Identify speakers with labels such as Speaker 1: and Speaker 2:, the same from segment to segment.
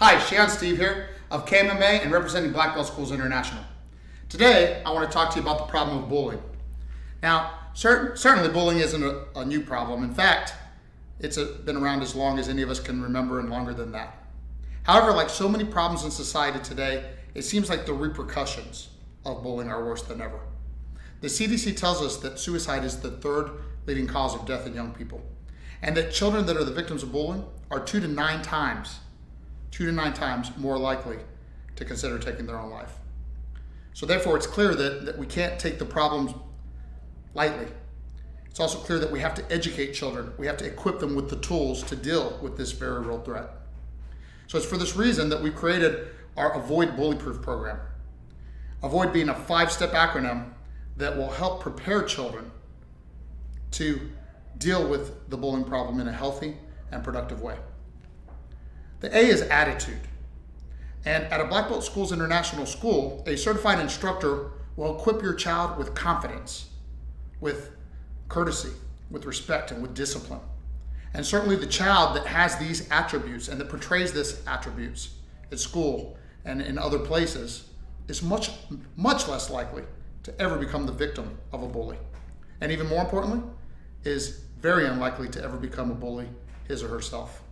Speaker 1: Hi, Shihan Steve here of KMMA and representing Blackbelt Schools INternational. Today, I want to talk to you about the problem of bullying. Now, certainly bullying isn't a new problem. In fact, it's been around as long as any of us can remember and longer than that. However, like so many problems in society today, it seems like the repercussions of bullying are worse than ever. The CDC tells us that suicide is the third leading cause of death in young people, and that children that are the victims of bullying are 2 to 9 times more likely to consider taking their own life. So therefore, it's clear that we can't take the problems lightly. It's also clear that we have to educate children. We have to equip them with the tools to deal with this very real threat. So it's for this reason that we created our Avoid Bully Proof program. Avoid being a 5-step acronym that will help prepare children to deal with the bullying problem in a healthy and productive way. The A is attitude. And at a Blackbelt Schools INternational school, a certified instructor will equip your child with confidence, with courtesy, with respect, and with discipline. And certainly the child that has these attributes and that portrays these attributes at school and in other places is much less likely to ever become the victim of a bully. And even more importantly, is very unlikely to ever become a bully his or herself.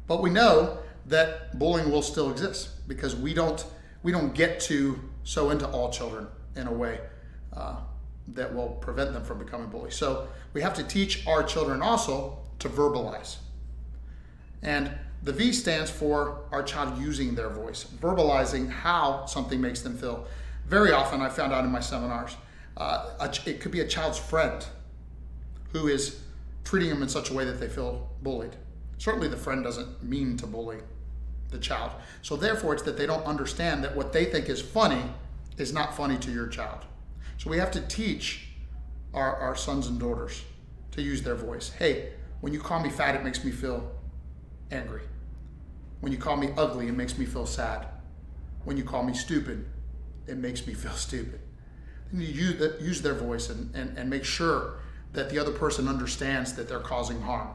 Speaker 1: But we know that bullying will still exist because we don't get to sow into all children in a way that will prevent them from becoming bullies. So we have to teach our children also to verbalize. And the V stands for our child using their voice, verbalizing how something makes them feel. Very often, I found out in my seminars, it could be a child's friend who is treating them in such a way that they feel bullied. Certainly the friend doesn't mean to bully the child. So therefore, it's that they don't understand that what they think is funny is not funny to your child. So we have to teach our sons and daughters to use their voice. Hey, when you call me fat, it makes me feel angry. When you call me ugly, it makes me feel sad. When you call me stupid, it makes me feel stupid. And you use their voice and make sure that the other person understands that they're causing harm.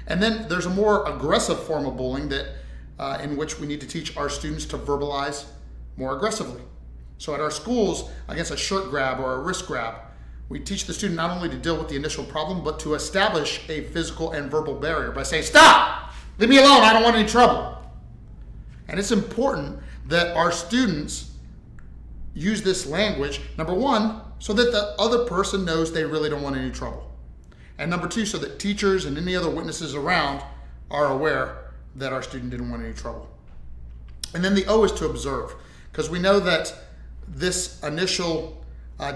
Speaker 1: And then there's a more aggressive form of bullying that in which we need to teach our students to verbalize more aggressively. So at our schools, against a shirt grab or a wrist grab, we teach the student not only to deal with the initial problem, but to establish a physical and verbal barrier by saying, "Stop! Leave me alone, I don't want any trouble." And it's important that our students use this language, number one, so that the other person knows they really don't want any trouble. And number two, so that teachers and any other witnesses around are aware that our student didn't want any trouble. And then the O is to observe, because we know that this initial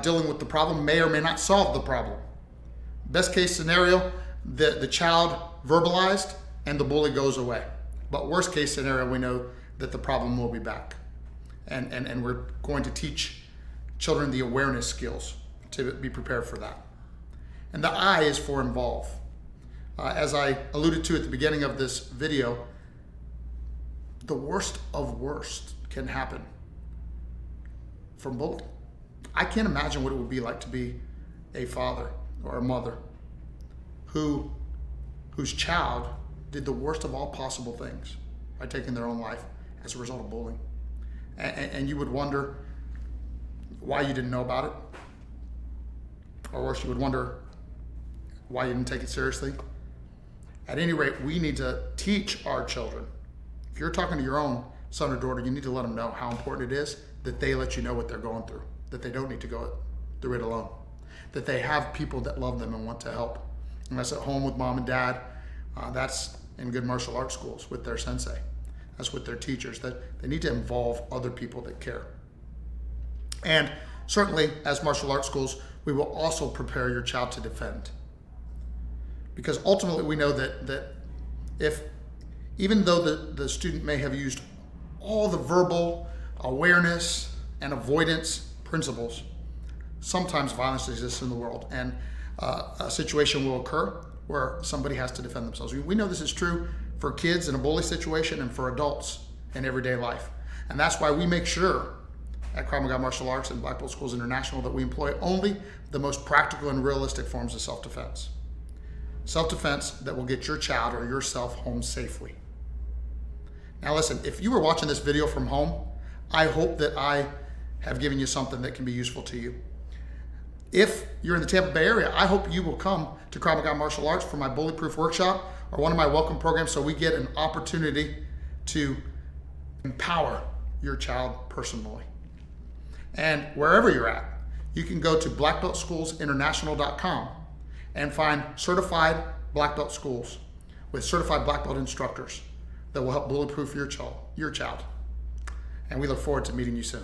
Speaker 1: dealing with the problem may or may not solve the problem. Best case scenario, the child verbalized and the bully goes away. But worst case scenario, we know that the problem will be back. And we're going to teach children the awareness skills to be prepared for that. And the I is for involve. As I alluded to at the beginning of this video, the worst of worst can happen from bullying. I can't imagine what it would be like to be a father or a mother whose child did the worst of all possible things by taking their own life as a result of bullying. And you would wonder why you didn't know about it. Or worse, you would wonder why you didn't take it seriously. At any rate, we need to teach our children. If you're talking to your own son or daughter, you need to let them know how important it is that they let you know what they're going through, that they don't need to go through it alone, that they have people that love them and want to help. And that's at home with mom and dad. That's in good martial arts schools with their sensei. That's with their teachers, that they need to involve other people that care. And certainly, as martial arts schools, we will also prepare your child to defend. Because ultimately we know that even though the student may have used all the verbal awareness and avoidance principles, sometimes violence exists in the world, and a situation will occur where somebody has to defend themselves. We know this is true for kids in a bully situation and for adults in everyday life. And that's why we make sure at Krav Maga Martial Arts and Blackbelt Schools INternational that we employ only the most practical and realistic forms of self-defense. Self-defense that will get your child or yourself home safely. Now listen, if you were watching this video from home, I hope that I have given you something that can be useful to you. If you're in the Tampa Bay area, I hope you will come to Krav Maga Martial Arts for my Bully Proof workshop or one of my welcome programs, so we get an opportunity to empower your child personally. And wherever you're at, you can go to blackbeltschools.international.com and find certified black belt schools with certified black belt instructors that will help bulletproof your child. And we look forward to meeting you soon.